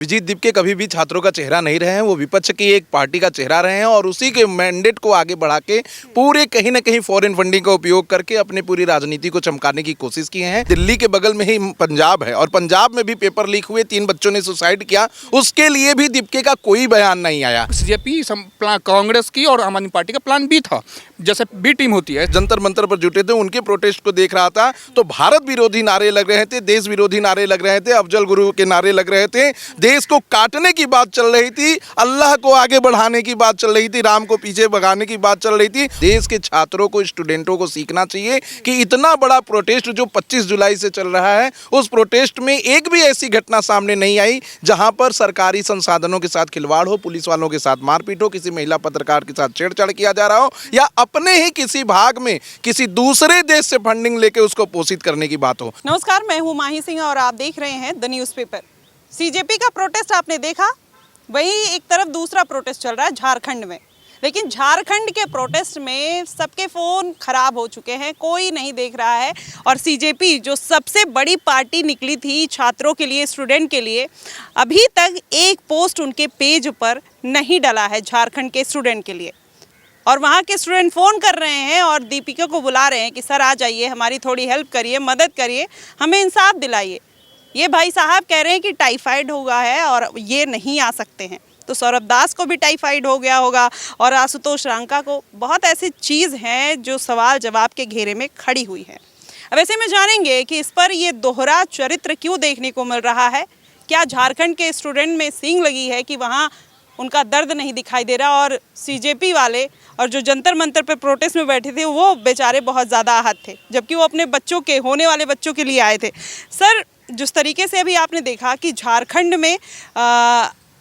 अभिजीत दीपके कभी भी छात्रों का चेहरा नहीं रहे हैं। वो विपक्ष की एक पार्टी का चेहरा रहे हैं और उसी के मैंडेट को आगे बढ़ा के पूरे कहीं ना कहीं फॉरेन फंडिंग का उपयोग करके अपनी पूरी राजनीति को चमकाने की कोशिश की है। दिल्ली के बगल में ही पंजाब है और पंजाब में भी पेपर लीक हुए, 3 बच्चों ने सुसाइड किया, उसके लिए भी दीपके का कोई बयान नहीं आया। बीजेपी कांग्रेस की और आम आदमी पार्टी का प्लान बी था, जैसे बी टीम होती है। जंतर मंतर पर जुटे थे, उनके प्रोटेस्ट को देख रहा था तो भारत विरोधी नारे लग रहे थे, देश विरोधी नारे लग रहे थे, अफजल गुरु के नारे लग रहे थे, देश को काटने की बात चल रही थी, अल्लाह को आगे बढ़ाने की बात चल रही थी, राम को पीछे भगाने की बात चल रही थी। देश के छात्रों को, स्टूडेंटों को सीखना चाहिए कि इतना बड़ा प्रोटेस्ट जो 25 जुलाई से चल रहा है, उस प्रोटेस्ट में एक भी ऐसी घटना सामने नहीं आई जहां पर सरकारी संसाधनों के साथ खिलवाड़ हो, पुलिस वालों के साथ मारपीट हो, किसी महिला पत्रकार के साथ छेड़छाड़ किया जा रहा हो या अपने ही किसी भाग में किसी दूसरे देश से फंडिंग लेके उसको पोषित करने की बात हो। नमस्कार, मैं हूं माही सिंह और आप देख रहे हैं द न्यूज़पेपर। सीजेपी का प्रोटेस्ट आपने देखा, वहीं एक तरफ दूसरा प्रोटेस्ट चल रहा है झारखंड में। लेकिन झारखंड के प्रोटेस्ट में सबके फ़ोन खराब हो चुके हैं, कोई नहीं देख रहा है। और सीजेपी जो सबसे बड़ी पार्टी निकली थी छात्रों के लिए, स्टूडेंट के लिए, अभी तक एक पोस्ट उनके पेज पर नहीं डला है झारखंड के स्टूडेंट के लिए। और वहाँ के स्टूडेंट फ़ोन कर रहे हैं और दीपिका को बुला रहे हैं कि सर आ जाइए, हमारी थोड़ी हेल्प करिए, मदद करिए, हमें इंसाफ दिलाइए। ये भाई साहब कह रहे हैं कि टाइफाइड हुआ है और ये नहीं आ सकते हैं। तो सौरभ दास को भी टाइफाइड हो गया होगा और आशुतोष रांका को। बहुत ऐसी चीज़ हैं जो सवाल जवाब के घेरे में खड़ी हुई है। अब ऐसे में जानेंगे कि इस पर ये दोहरा चरित्र क्यों देखने को मिल रहा है। क्या झारखंड के स्टूडेंट में सींग लगी है कि वहाँ उनका दर्द नहीं दिखाई दे रहा और सीजेपी वाले और जो जंतर मंतर पर प्रोटेस्ट में बैठे थे वो बेचारे बहुत ज़्यादा आहत थे, जबकि वो अपने बच्चों के, होने वाले बच्चों के लिए आए थे। सर, जिस तरीके से अभी आपने देखा कि झारखंड में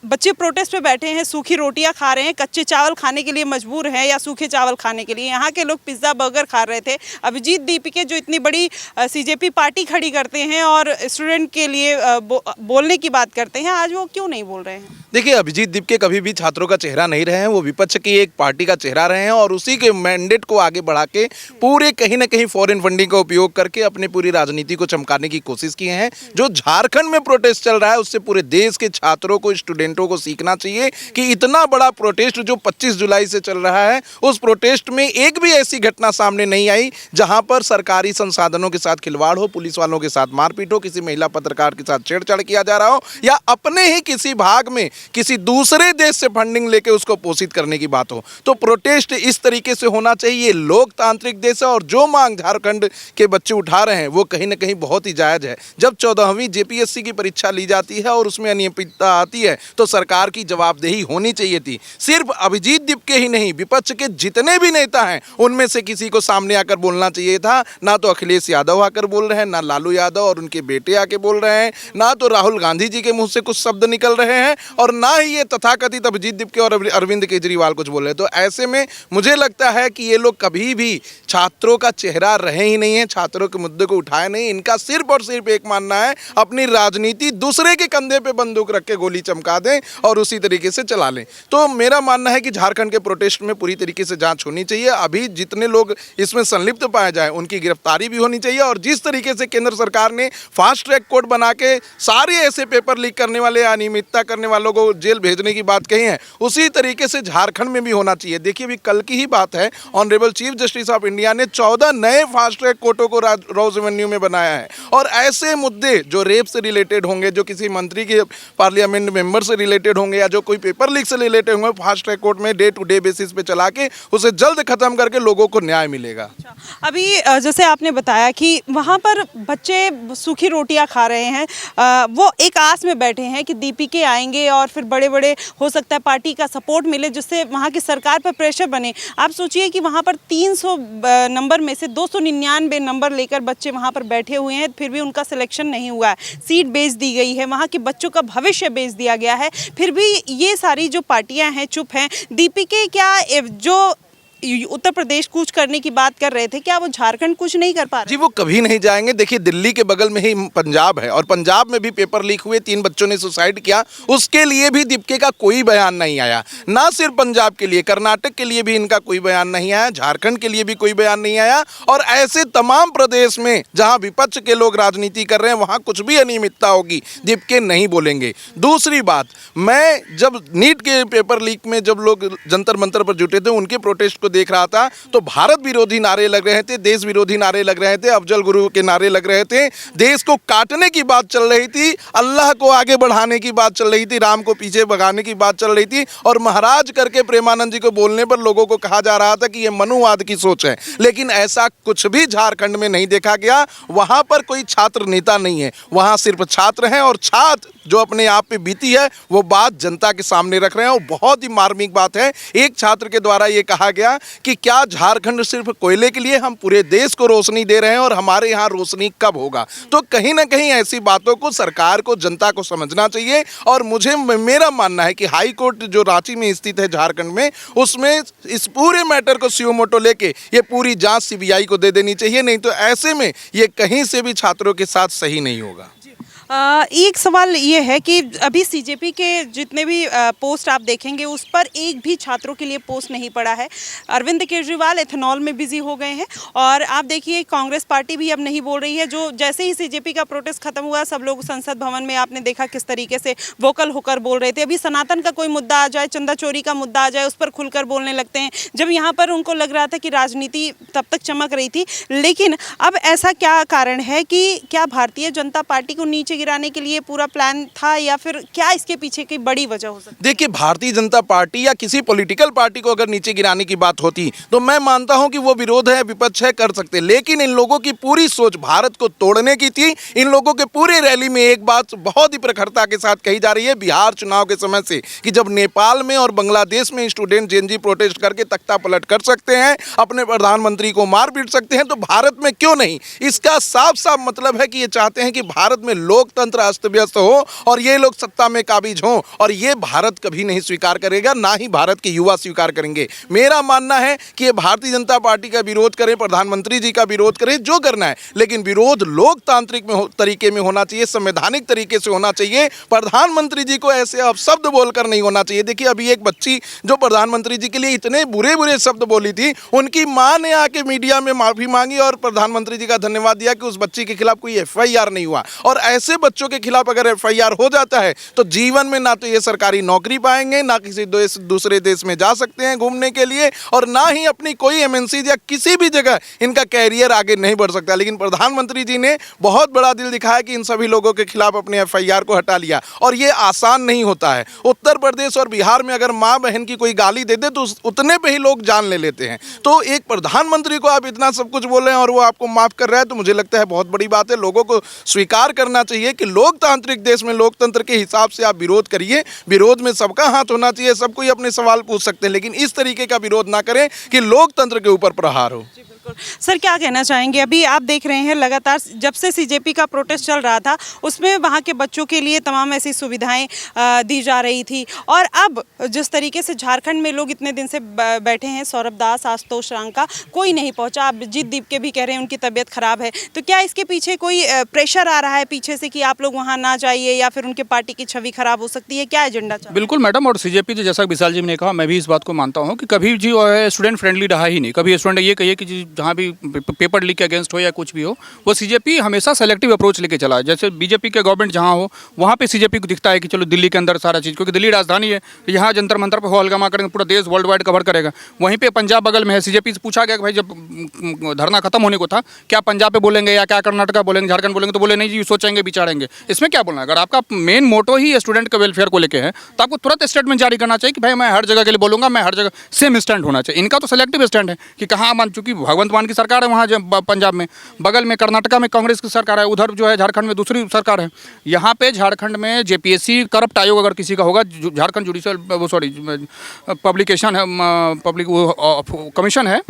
बच्चे प्रोटेस्ट पे बैठे हैं, सूखी रोटियां खा रहे हैं, कच्चे चावल खाने के लिए मजबूर हैं या सूखे चावल खाने के लिए। यहाँ के लोग पिज़्ज़ा बर्गर खा रहे थे। अभिजीत दीपके जो इतनी बड़ी सीजेपी पार्टी खड़ी करते हैं और स्टूडेंट के लिए बोलने की बात करते हैं, आज वो क्यों नहीं बोल रहे हैं? देखिए, अभिजीत दीपके कभी भी छात्रों का चेहरा नहीं रहे हैं। वो विपक्ष की एक पार्टी का चेहरा रहे हैं और उसी के मैंडेट को आगे बढ़ा के पूरे कहीं ना कहीं फॉरेन फंडिंग का उपयोग करके अपनी पूरी राजनीति को चमकाने की कोशिश की है। जो झारखंड में प्रोटेस्ट चल रहा है, उससे पूरे देश के छात्रों को, स्टूडेंटों को सीखना चाहिए कि इतना बड़ा प्रोटेस्ट जो 25 जुलाई से चल रहा है, उस प्रोटेस्ट में एक भी ऐसी घटना सामने नहीं आई जहां पर सरकारी संसाधनों के साथ खिलवाड़ हो, पुलिस वालों के साथ मारपीट हो, किसी महिला पत्रकार के साथ छेड़छाड़ किया जा रहा हो या अपने ही किसी भाग में किसी दूसरे देश से फंडिंग लेके उसको पोषित करने की बात हो। तो प्रोटेस्ट इस तरीके से होना चाहिए। लोकतांत्रिक देश है और जो मांग झारखंड के बच्चे उठा रहे हैं वो कहीं ना कहीं बहुत ही जायज़ है। जब 14वीं जेपीएससी की परीक्षा ली जाती है और उसमें अनियमितता आती है तो सरकार की जवाबदेही होनी चाहिए थी। सिर्फ अभिजीत दीपके ही नहीं, विपक्ष के जितने भी नेता हैं उनमें से किसी को सामने आकर बोलना चाहिए था। ना तो अखिलेश यादव आकर बोल रहे हैं, ना लालू यादव और उनके बेटे आके बोल रहे हैं, ना तो राहुल गांधी जी के मुंह से कुछ शब्द निकल रहे हैं और ना ही ये तथाकथित अभिजीत दीपके और अरविंद केजरीवाल कुछ बोल रहे हैं। तो ऐसे में मुझे लगता है कि ये लोग कभी भी छात्रों का चेहरा रहे ही नहीं है, छात्रों के मुद्दे को उठाए नहीं। इनका सिर्फ और सिर्फ एक मानना है, अपनी राजनीति दूसरे के कंधे पे बंदूक रख के गोली चमका दें और उसी तरीके से चला लें। तो मेरा मानना है कि झारखंड के प्रोटेस्ट में पूरी तरीके से जांच होनी चाहिए। अभी जितने लोग इसमें संलिप्त पाए जाए उनकी गिरफ्तारी भी होनी चाहिए और जिस तरीके से केंद्र सरकार ने फास्ट ट्रैक कोर्ट बना के सारे ऐसे पेपर लीक करने वाले, अनियमितता करने वालों को जेल भेजने की बात कही है, उसी तरीके से झारखंड में भी होना चाहिए। देखिए, अभी कल की ही बात है, honourable chief justice of India ने 14 नए फास्ट ट्रैक कोर्टों को रॉ रेवेन्यू में बनाया है और ऐसे मुद्दे जो रेप से रिलेटेड होंगे, जो किसी मंत्री के पार्लियामेंट मेंबर से रिलेटेड होंगे या जो कोई पेपर लीक से रिलेटेड होंगे, फास्ट ट्रैक कोर्ट में डे टू डे बेसिस पे चला के उसे जल्द खत्म करके लोगों को न्याय मिलेगा। अभी जैसे आपने बताया कि वहाँ पर बच्चे सूखी रोटियां खा रहे हैं, वो एक आस में बैठे हैं कि दीपिके आएंगे और फिर बड़े बड़े हो सकता है पार्टी का सपोर्ट मिले जिससे वहाँ की सरकार पर प्रेशर बने। आप सोचिए कि वहाँ पर 300 नंबर में से 299 नंबर लेकर बच्चे वहाँ पर बैठे हुए हैं, फिर भी उनका सिलेक्शन नहीं हुआ है, सीट बेच दी गई है, वहाँ के बच्चों का भविष्य बेच दिया गया है, फिर भी ये सारी जो पार्टियाँ हैं चुप हैं। दीपिके क्या जो उत्तर प्रदेश कूच करने की बात कर रहे थे, क्या वो झारखंड कुछ नहीं कर पा रहे? जी वो कभी नहीं जाएंगे। देखिए दिल्ली के बगल में ही पंजाब है और पंजाब में भी पेपर लीक हुए, 3 बच्चों ने सुसाइड किया, उसके लिए भी दीपके का कोई बयान नहीं आया। ना सिर्फ पंजाब के लिए, कर्नाटक के लिए भी इनका कोई बयान नहीं आया, झारखंड के लिए भी कोई बयान नहीं आया। और ऐसे तमाम प्रदेश में जहां विपक्ष के लोग राजनीति कर रहे हैं वहां कुछ भी अनियमितता होगी, दीपके नहीं बोलेंगे। दूसरी बात, मैं जब नीट के पेपर लीक में जब लोग जंतर मंतर पर जुटे थे उनके प्रोटेस्ट को देख रहा था तो भारत विरोधी नारे लग रहे थे, देश विरोधी नारे लग रहे थे, अफजल गुरु के नारे लग रहे थे, देश को काटने की बात चल रही थी, अल्लाह को आगे बढ़ाने की बात चल रही थी, राम को पीछे भगाने की बात चल रही थी। और महाराज करके प्रेमानंद जी को बोलने पर लोगों को कहा जा रहा था कि यह मनुवाद की सोच है। लेकिन ऐसा कुछ भी झारखंड में नहीं देखा गया। वहां पर कोई छात्र नेता नहीं है, वहां सिर्फ छात्र हैं और छात्र जो अपने आप पे बीती है वो बात जनता के सामने रख रहे हैं। और बहुत ही मार्मिक बात है, एक छात्र के द्वारा ये कहा गया कि क्या झारखंड सिर्फ कोयले के लिए, हम पूरे देश को रोशनी दे रहे हैं और हमारे यहाँ रोशनी कब होगा। तो कहीं ना कहीं ऐसी बातों को सरकार को, जनता को समझना चाहिए। और मुझे, मेरा मानना है कि हाई कोर्ट जो रांची में स्थित है झारखंड में, उसमें इस पूरे मैटर को सुओ मोटो लेके ये पूरी जांच सीबीआई को दे देनी चाहिए। नहीं तो ऐसे में ये कहीं से भी छात्रों के साथ सही नहीं होगा। एक सवाल ये है कि अभी सीजेपी के जितने भी पोस्ट आप देखेंगे उस पर एक भी छात्रों के लिए पोस्ट नहीं पड़ा है। अरविंद केजरीवाल एथेनॉल में बिजी हो गए हैं और आप देखिए कांग्रेस पार्टी भी अब नहीं बोल रही है। जो जैसे ही सीजेपी का प्रोटेस्ट खत्म हुआ सब लोग संसद भवन में, आपने देखा किस तरीके से वोकल होकर बोल रहे थे। अभी सनातन का कोई मुद्दा आ जाए, चंदा चोरी का मुद्दा आ जाए, उस पर खुलकर बोलने लगते हैं। जब यहाँ पर उनको लग रहा था कि राजनीति तब तक चमक रही थी, लेकिन अब ऐसा क्या कारण है कि क्या भारतीय जनता पार्टी को नीचे गिराने के लिए पूरा प्लान था या फिर क्या इसके पीछे की बड़ी वजह हो सकती है? देखिए भारतीय जनता पार्टी या किसी पॉलिटिकल पार्टी को अगर नीचे गिराने की बात होती तो मैं मानता हूं कि वो विरोध है, विपक्ष है, कर सकते। लेकिन इन लोगों की पूरी सोच भारत को तोड़ने की थी। इन लोगों के पूरे रैली में एक बात बहुत ही प्रखरता के साथ कही जा रही है, बिहार चुनाव के समय से, कि जब नेपाल में और बांग्लादेश में स्टूडेंट जेएनजी प्रोटेस्ट करके तख्ता पलट कर सकते हैं, अपने प्रधानमंत्री को मार पीट सकते हैं, तो भारत में क्यों नहीं। इसका साफ साफ मतलब है कि ये चाहते हैं कि भारत में लोकतंत्र अस्त व्यस्त हो और ये लोग सत्ता में काबिज हों। और ये भारत कभी नहीं स्वीकार करेगा, ना ही भारत के युवा स्वीकार करेंगे। मेरा मानना है कि ये भारतीय जनता पार्टी का विरोध करें, प्रधानमंत्री जी का विरोध करें, जो करना है, लेकिन विरोध लोकतांत्रिक तरीके में होना चाहिए, संवैधानिक तरीके से होना चाहिए। प्रधानमंत्री जी को ऐसे अपशब्द बोलकर नहीं होना चाहिए। देखिए अभी एक बच्ची जो प्रधानमंत्री जी के लिए इतने बुरे बुरे शब्द बोली थी, उनकी मां ने आके मीडिया में माफी मांगी और प्रधानमंत्री जी का धन्यवाद दिया कि उस बच्ची के खिलाफ कोई एफआईआर नहीं हुआ। और ऐसे बच्चों के खिलाफ अगर एफआईआर हो जाता है तो जीवन में ना तो ये सरकारी नौकरी पाएंगे, ना किसी दूसरे देश में जा सकते हैं घूमने के लिए, और ना ही अपनी कोई एमएनसी या किसी भी जगह इनका कैरियर आगे नहीं बढ़ सकता। लेकिन प्रधानमंत्री जी ने बहुत बड़ा दिल दिखाया कि इन सभी लोगों के खिलाफ अपने एफआईआर को हटा लिया। और ये आसान नहीं होता है। उत्तर प्रदेश और बिहार में अगर माँ बहन की कोई गाली दे दे तो उतने पे ही लोग जान ले लेते हैं। तो एक प्रधानमंत्री को आप इतना सब कुछ बोल रहे हैं और वो आपको माफ कर रहा है, तो मुझे लगता है बहुत बड़ी बात है। लोगों को स्वीकार करना चाहिए कि लोकतांत्रिक देश में लोकतंत्र के हिसाब से आप विरोध करिए। विरोध में सबका हाथ होना चाहिए, सब कोई अपने सवाल पूछ सकते हैं, लेकिन इस तरीके का विरोध ना करें कि लोकतंत्र के ऊपर प्रहार हो। सर क्या कहना चाहेंगे? अभी आप देख रहे हैं लगातार जब से सीजेपी का प्रोटेस्ट चल रहा था उसमें वहाँ के बच्चों के लिए तमाम ऐसी सुविधाएं दी जा रही थी, और अब जिस तरीके से झारखंड में लोग इतने दिन से बैठे हैं, सौरभ दास, आशुतोष रांका, कोई नहीं पहुंचा। अब जीत दीप के भी कह रहे हैं उनकी तबीयत खराब है। तो क्या इसके पीछे कोई प्रेशर आ रहा है पीछे से कि आप लोग वहाँ ना जाइए या फिर उनके पार्टी की छवि खराब हो सकती है? क्या एजेंडा? बिल्कुल मैडम, और सीजेपी जो जैसा विशाल जी ने कहा, मैं भी इस बात को मानता हूँ कि कभी जी स्टूडेंट फ्रेंडली रहा ही नहीं। कभी स्टूडेंट ये कहिए कि जहाँ भी पेपर लीक के अगेंस्ट हो या कुछ भी हो, वो सीजेपी हमेशा सेलेक्टिव अप्रोच लेके चला है। जैसे बीजेपी के गवर्नमेंट जहाँ हो वहाँ पे सीजेपी को दिखता है कि चलो दिल्ली के अंदर सारा चीज़, क्योंकि दिल्ली राजधानी है, यहाँ जंतर मंतर पर हो हलगामा करेंगे, पूरा देश वर्ल्ड वाइड कवर करेगा। वहीं पे पंजाब बगल में है, सीजेपी से पूछा गया कि भाई जब धरना खत्म होने को था क्या पंजाब पे बोलेंगे या क्या कर्नाटका बोलेंगे, झारखंड बोलेंगे, तो बोले नहीं जी सोचेंगे विचारेंगे। इसमें क्या बोलना है? अगर आपका मेन मोटो ही स्टूडेंट के वेलफेयर को लेके है तो आपको तुरंत स्टेटमेंट जारी करना चाहिए कि भाई मैं हर जगह के लिए बोलूंगा, मैं हर जगह सेम स्टैंड होना चाहिए। इनका तो सेलेक्टिव स्टैंड है कि कहाँ मान, चूंकि भगवंत मान की सरकार है वहाँ पंजाब में, बगल में कर्नाटका में कांग्रेस की सरकार है, उधर जो है झारखंड में दूसरी सरकार है। यहाँ पे झारखंड में जेपीएससी करप्ट आयोग अगर किसी का होगा, झारखंड जुडिशियल पब्लिकेशन है, पब्लिक कमीशन है,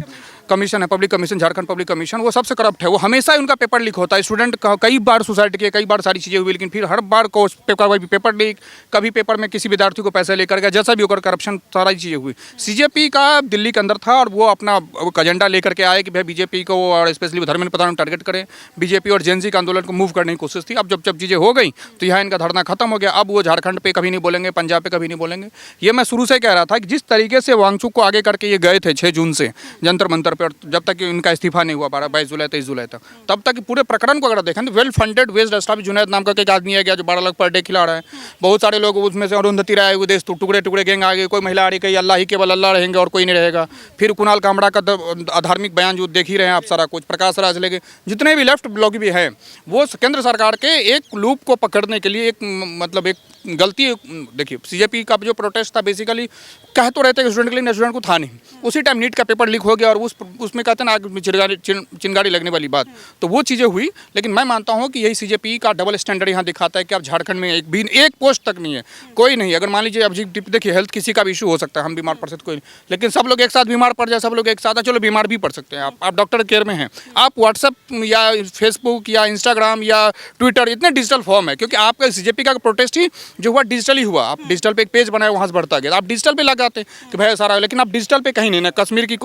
कमीशन है, public commission, Jharkhand public commission, वो सबसे करप्ट है। वो हमेशा ही उनका पेपर लीक होता है। स्टूडेंट कई बार सुसाइड किए, कई बार सारी चीज़ें हुई, लेकिन फिर हर बार कोर्स पेपर लीक, कभी पेपर में किसी विद्यार्थी को पैसे लेकर गया, जैसा भी होकर करप्शन, सारी चीज़ें हुई। सीजेपी का दिल्ली के अंदर था और वो अपना एजेंडा लेकर के आए कि भाई बीजेपी को और स्पेशली धर्मेंद्र प्रधान को टारगेट करें। बीजेपी और जेएनजी के आंदोलन को मूव करने की कोशिश थी। अब जब चीज़ें हो गई तो यहाँ इनका धरना खत्म हो गया। अब वो झारखंड पे कभी नहीं बोलेंगे, पंजाब पे कभी नहीं बोलेंगे। ये मैं शुरू से कह रहा था कि जिस तरीके से वांगचुक को आगे करके ये गए थे 6 जून से जंतर मंतर पे, और जब तक कि इनका इस्तीफा नहीं हुआ 22 जुलाई 23 जुलाई तक, तब तक पूरे प्रकरण को अगर देखें तो well funded west establish Junaid नाम का एक आदमी है गया जो 12 लाख पर डे खिला रहा है। बहुत सारे लोग उसमें से अरुंधति राय वो देश टुकड़े टुकड़े गैंग आ गए, कोई महिला आ रही, कहीं अल्लाह ही केवल अल्लाह रहेंगे और कोई नहीं रहेगा। फिर कुणाल कामड़ा का अधार्मिक बयान जो देख ही रहे हैं आप, सारा कुछ प्रकाश राज लेके जितने भी लेफ्ट ब्लॉक भी हैं, वो केंद्र सरकार के एक लूप को पकड़ने के लिए एक मतलब एक गलती। देखिए सीजेपी का जो प्रोटेस्ट था बेसिकली कह तो रहते हैं स्टूडेंट के लिए, स्टूडेंट को था नहीं। उसी टाइम नीट का पेपर लीक हो गया और उसमें कहते हैं ना आग में चिंगारी लगने वाली बात, तो वो चीज़ें हुई। लेकिन मैं मानता हूँ कि यही सीजेपी का डबल स्टैंडर्ड यहाँ दिखाता है कि अब झारखंड में एक पोस्ट तक नहीं है, कोई नहीं। अगर मान लीजिए अब जी देखिए हेल्थ किसी का भी इशू हो सकता है, हम बीमार पड़ सकते कोई, लेकिन सब लोग एक साथ बीमार पड़ जाए, सब लोग एक साथ, चलो बीमार भी पड़ सकते हैं आप डॉक्टर केयर में हैं, आप व्हाट्सएप या फेसबुक या इंस्टाग्राम या ट्विटर इतने डिजिटल फॉर्म है, क्योंकि आपका सीजेपी का प्रोटेस्ट ही जो हुआ डिजिटली हुआ। आप डिजिटल पे एक पेज बनाए, वहाँ से बढ़ता गया, आप डिजिटल पे लगाते कि भाई सारा, लेकिन आप डिजिटल पे कहीं नहीं, ना कश्मीर की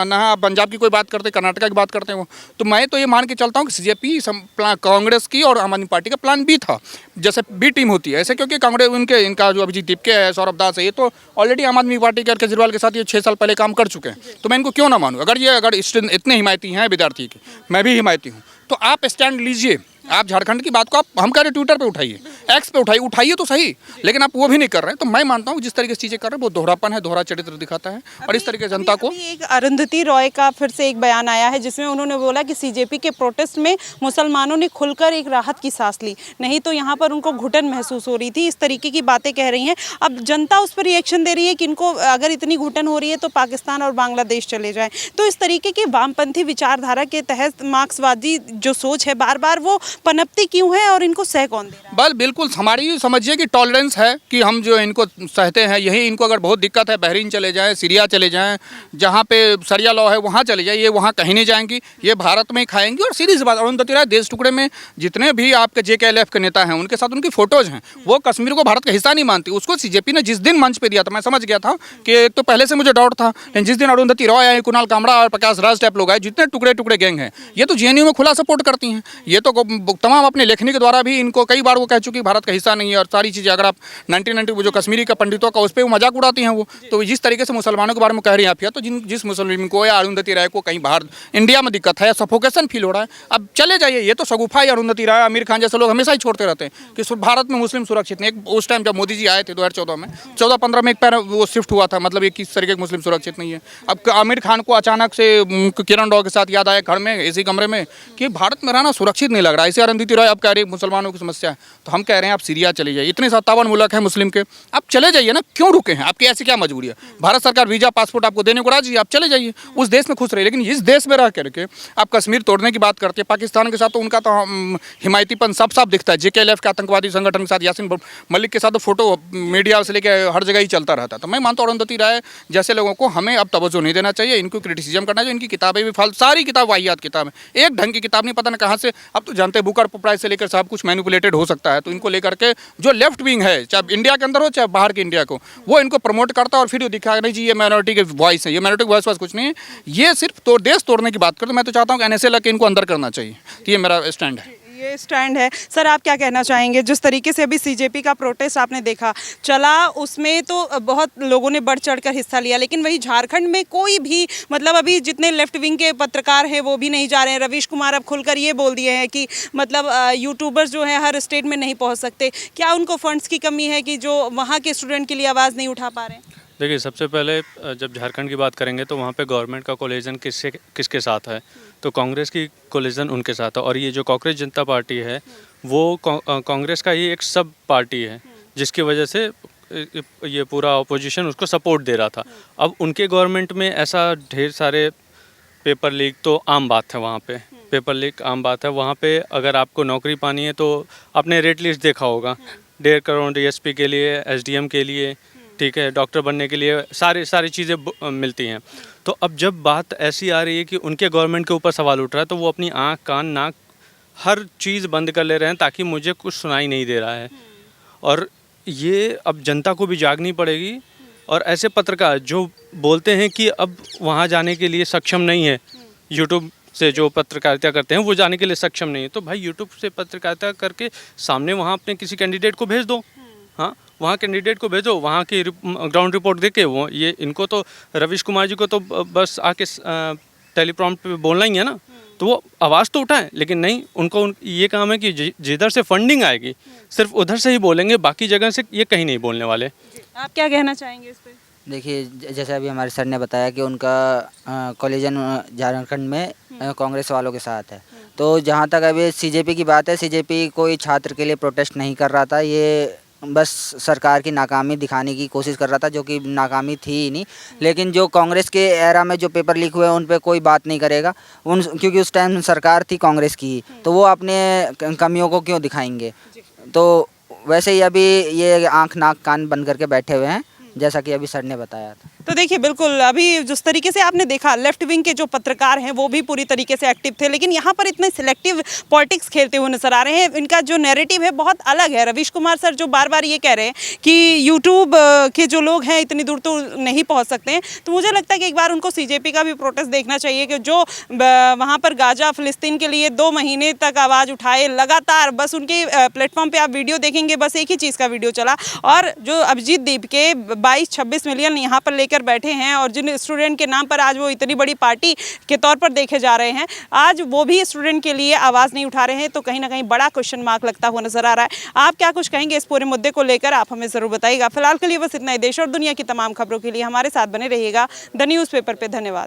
ना आप पंजाब की कोई बात करते, कर्नाटक की बात करते हैं वो। तो मैं तो ये मान के चलता हूँ कि सीजेपी कांग्रेस की और आम आदमी पार्टी का प्लान बी था, जैसे बी टीम होती है ऐसे, क्योंकि कांग्रेस इनका जो अभिजीत दीपके है, सौरभ दास है, ये तो ऑलरेडी आम आदमी पार्टी के केजरीवाल के साथ ये 6 साल पहले काम कर चुके हैं। तो मैं इनको क्यों ना मानूँ? अगर इतने हिमायती हैं विद्यार्थी के, मैं भी हिमायती हूँ, तो आप स्टैंड लीजिए। आप झारखंड की बात को आप हम कह रहे ट्विटर पे उठाइए, एक्स पे उठाइए तो सही, लेकिन आप वो भी नहीं कर रहे हैं। तो मैं मानता हूँ जिस तरीके से चीज़ें कर रहे हैं वो दोहरापन है, दोहरा चरित्र दिखाता है, और इस तरीके जनता को। एक अरुंधति रॉय का फिर से एक बयान आया है जिसमें उन्होंने बोला कि सीजेपी के प्रोटेस्ट में मुसलमानों ने खुलकर एक राहत की सांस ली, नहीं तो यहाँ पर उनको घुटन महसूस हो रही थी। इस तरीके की बातें कह रही हैं। अब जनता उस पर रिएक्शन दे रही है कि इनको अगर इतनी घुटन हो रही है तो पाकिस्तान और बांग्लादेश चले जाएं। तो इस तरीके की वामपंथी विचारधारा के तहत मार्क्सवादी जो सोच है बार बार वो पनपती क्यों है और इनको सह कौन दे रहा है? बिल्कुल हमारी समझिए कि टॉलरेंस है कि हम जो इनको सहते हैं, यही इनको अगर बहुत दिक्कत है बहरीन चले जाएं, सीरिया चले जाएं, जहाँ पे सरिया लॉ है वहाँ चले जाएं, ये वहाँ कहीं नहीं जाएंगी, ये भारत में ही खाएंगी। और सीधी सी बात, अरुंधति राय देश टुकड़े में जितने भी आपके JKLF के नेता हैं उनके साथ उनकी फोटोज हैं, वो कश्मीर को भारत का हिस्सा नहीं मानती। उसको सीजेपी ने जिस दिन मंच पे दिया था, मैं समझ गया था कि एक तो पहले से मुझे डाउट था, लेकिन जिस दिन अरुंधति रॉय आए, कुणाल कामड़ा और प्रकाश राज टाइप लोग आए, जितने टुकड़े टुकड़े गैंग हैं, ये तो JNU में खुला सपोर्ट करती हैं। ये तो तमाम अपने लेखनी के द्वारा भी इनको कई बार वो कह चुकी भारत का हिस्सा नहीं है और सारी चीज़ें। अगर आप 1990 वो जो कश्मीरी का पंडितों का उस पर वो मजाक उड़ाती हैं वो, तो जिस तरीके से मुसलमानों के बारे में कह रही हैं आप, या तो जिस मुसलिम को या अरुंधति राय को कहीं बाहर इंडिया में दिक्कत है या सफोकेशन फील हो रहा है, अब चले जाइए। ये तो शगुफा या अरुंधति राय, आमिर खान जैसे लोग हमेशा ही छोड़ते रहते हैं कि भारत में मुस्लिम सुरक्षित नहीं। उस टाइम जब मोदी जी आए थे 2014 में, 14-15 में एक पैर वो शिफ्ट हुआ था, मतलब ये किस तरीके के मुस्लिम सुरक्षित नहीं है। अब आमिर खान को अचानक से किरण राव के साथ याद आया घर में एसी कमरे में कि भारत में रहना सुरक्षित नहीं लग रहा है। इसे अरुंधति राय अब कह रही मुसलमानों की समस्या है, तो हम कह रहे हैं आप सीरिया चले जाइए। इतने 57 मुल्क हैं मुस्लिम के, आप चले जाइए ना, क्यों रुके हैं? आपकी ऐसी क्या मजबूरी है? भारत सरकार वीजा पासपोर्ट आपको देने को राजी है, आप चले जाइए, उस देश में खुश रहिए। लेकिन इस देश में रह करके आप कश्मीर तोड़ने की बात करते हैं। पाकिस्तान के साथ तो उनका तो हिमायतीपन साफ साफ दिखता है। JKLF के आतंकवादी संगठन के साथ यासीन मलिक के साथ तो फोटो मीडिया से लेकर हर जगह ही चलता रहता है। तो मैं मानता हूँ अरुंधति राय जैसे लोगों को हमें अब तवज्जो नहीं देना चाहिए, इनको क्रिटिसिज्म करना चाहिए। इनकी किताबें भी सारी किताब वाहियात किताब है, एक ढंग की किताब नहीं, पता ना कहाँ से। अब तो जानते बुकर प्राइस से लेकर सब कुछ मैनिपुलेटेड हो सकता है, तो इनको लेकर के जो लेफ्ट विंग है, चाहे इंडिया के अंदर हो चाहे बाहर के इंडिया को, वो इनको प्रमोट करता है और फिर ये दिखा नहीं जी ये माइनॉरिटी के वॉइस है। ये माइनॉरिटी के वॉइस कुछ नहीं है, ये सिर्फ तो देश तोड़ने की बात करते। मैं तो चाहता हूँ कि NSA लग के इनको अंदर करना चाहिए। तो ये मेरा स्टैंड है। ये स्टैंड है। सर आप क्या कहना चाहेंगे? जिस तरीके से अभी सीजेपी का प्रोटेस्ट आपने देखा चला, उसमें तो बहुत लोगों ने बढ़ चढ़ कर हिस्सा लिया, लेकिन वही झारखंड में कोई भी मतलब अभी जितने लेफ्ट विंग के पत्रकार हैं वो भी नहीं जा रहे हैं। रवीश कुमार अब खुलकर ये बोल दिए हैं कि मतलब यूट्यूबर्स जो हैं हर स्टेट में नहीं पहुंच सकते। क्या उनको फंड्स की कमी है कि जो वहाँ के स्टूडेंट के लिए आवाज़ नहीं उठा पा रहे हैं? देखिए, सबसे पहले जब झारखंड की बात करेंगे तो वहाँ पे गवर्नमेंट का कोलिजन किसके साथ है, तो कांग्रेस की कोलिजन उनके साथ है। और ये जो कॉकरोच जनता पार्टी है वो कांग्रेस का ही एक सब पार्टी है, जिसकी वजह से ये पूरा अपोजिशन उसको सपोर्ट दे रहा था। अब उनके गवर्नमेंट में ऐसा ढेर सारे पेपर लीक तो आम बात है, वहाँ पे पेपर लीक आम बात है। वहाँ पे अगर आपको नौकरी पानी है तो आपने रेट लिस्ट देखा होगा, 1.5 करोड़ DSP के लिए, SDM के लिए, ठीक है, डॉक्टर बनने के लिए सारी चीज़ें मिलती हैं। तो अब जब बात ऐसी आ रही है कि उनके गवर्नमेंट के ऊपर सवाल उठ रहा है, तो वो अपनी आँख कान नाक हर चीज़ बंद कर ले रहे हैं ताकि मुझे कुछ सुनाई नहीं दे रहा है। और ये अब जनता को भी जागनी पड़ेगी। और ऐसे पत्रकार जो बोलते हैं कि अब वहाँ जाने के लिए सक्षम नहीं है, यूट्यूब से जो पत्रकारिता करते हैं वो जाने के लिए सक्षम नहीं है, तो भाई यूट्यूब से पत्रकारिता करके सामने वहाँ अपने किसी कैंडिडेट को भेज दो। हाँ, वहाँ कैंडिडेट को भेजो, वहाँ की ग्राउंड रिपोर्ट देके वो ये इनको तो रवीश कुमार जी को तो बस आके टेलीप्रॉम्प्ट पे बोलना ही है ना, तो वो आवाज़ तो उठाएं। लेकिन नहीं, उनको ये काम है कि जिधर से फंडिंग आएगी सिर्फ उधर से ही बोलेंगे, बाकी जगह से ये कहीं नहीं बोलने वाले। आप क्या कहना चाहेंगे इस पे? देखिए, जैसे अभी हमारे सर ने बताया कि उनका कोलिजन झारखंड में कांग्रेस वालों के साथ है। तो जहाँ तक अभी सीजेपी की बात है, सीजेपी कोई छात्र के लिए प्रोटेस्ट नहीं कर रहा था, ये बस सरकार की नाकामी दिखाने की कोशिश कर रहा था, जो कि नाकामी थी ही नहीं। लेकिन जो कांग्रेस के एरा में जो पेपर लीक हुए उन पे कोई बात नहीं करेगा, क्योंकि उस टाइम सरकार थी कांग्रेस की, तो वो अपने कमियों को क्यों दिखाएंगे। तो वैसे ही अभी ये आँख नाक कान बंद करके बैठे हुए हैं, जैसा कि अभी सर ने बताया था। तो देखिए, बिल्कुल अभी जिस तरीके से आपने देखा, लेफ्ट विंग के जो पत्रकार हैं वो भी पूरी तरीके से एक्टिव थे, लेकिन यहाँ पर इतने सिलेक्टिव पॉलिटिक्स खेलते हुए नजर आ रहे हैं। इनका जो नैरेटिव है बहुत अलग है। रवीश कुमार सर जो बार बार ये कह रहे हैं कि यूट्यूब के जो लोग हैं इतनी दूर तो नहीं पहुँच सकते हैं, तो मुझे लगता है कि एक बार उनको सीजेपी का भी प्रोटेस्ट देखना चाहिए कि जो वहाँ पर गाजा फ़िलिस्तीन के लिए 2 महीने तक आवाज़ उठाए लगातार। बस उनके प्लेटफॉर्म पर आप वीडियो देखेंगे, बस एक ही चीज़ का वीडियो चला, और जो अभिजीत दीप के 22-26 मिलियन यहाँ पर लेकर बैठे हैं, और जिन स्टूडेंट के नाम पर आज वो इतनी बड़ी पार्टी के तौर पर देखे जा रहे हैं, आज वो भी स्टूडेंट के लिए आवाज़ नहीं उठा रहे हैं, तो कहीं ना कहीं बड़ा क्वेश्चन मार्क लगता हुआ नजर आ रहा है। आप क्या कुछ कहेंगे इस पूरे मुद्दे को लेकर, आप हमें ज़रूर बताइएगा। फिलहाल के लिए बस इतना ही। देश और दुनिया की तमाम खबरों के लिए हमारे साथ बने रहिएगा द न्यूज़पेपर पे। धन्यवाद।